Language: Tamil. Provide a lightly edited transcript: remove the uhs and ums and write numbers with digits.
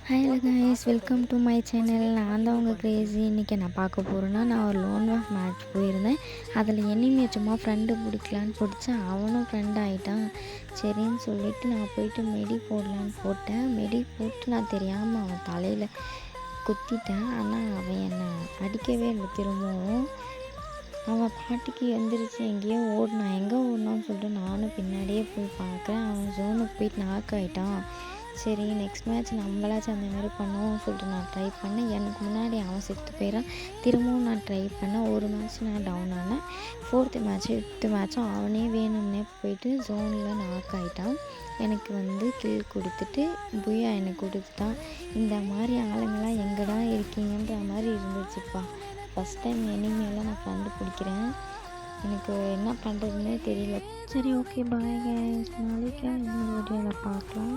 Hi guys, welcome to my channel. நான் தான் உங்கள் கிரேஸி. இன்றைக்கி நான் பார்க்க போகிறேன்னா, நான் ஒரு லோன் ஆஃப் மேட்ச் போயிருந்தேன். அதில் எனிமே சும்மா ஃப்ரெண்டு பிடிக்கலான்னு பிடிச்சேன். அவனும் ஃப்ரெண்ட் ஆகிட்டான். சரின்னு சொல்லிவிட்டு நான் போயிட்டு மெடி போடலான்னு போட்டேன். மெடி போட்டு நான் தெரியாமல் அவன் தலையில் குத்திட்டேன். ஆனால் அவன் என்னை அடிக்கவே இல்லை. திரும்பவும் அவன் பாட்டுக்கு எந்திரிச்சு எங்கேயோ ஓடினான். எங்கே ஓடினான்னு சொல்லிட்டு நானும் பின்னாடியே போய் பார்க்குறேன். அவன் ஜோனுக்கு போயிட்டு நாக் ஆகிட்டான். சரி, நெக்ஸ்ட் மேட்ச் நம்மளாச்சும் அந்த மாதிரி பண்ணுவோம்னு சொல்லிட்டு நான் ட்ரை பண்ணேன். எனக்கு முன்னாடி அவன் செத்து போயிடான். திரும்பவும் நான் ட்ரை பண்ணேன். ஒரு மேட்ச் நான் டவுன் ஆனேன். 4th மேட்ச்சு 5th மேட்ச்சும் அவனே வேணும்னே போயிட்டு ஜோனில் நாக் ஆகிட்டான். எனக்கு கில் கொடுத்துட்டு புயா எனக்கு கொடுத்துட்டான். இந்த மாதிரி ஆளுங்கள்லாம் எங்கடா இருக்கீங்கன்ற மாதிரி இருந்துச்சுப்பா. ஃபஸ்ட் டைம் எனிமையெல்லாம் நான் கண்டுபிடிக்கிறேன். எனக்கு என்ன பண்ணுறதுன்னே தெரியல. சரி, ஓகே, பாய் கைஸ். நாளைக்கு இன்னொரு வீடியோவில் பார்க்கலாம்.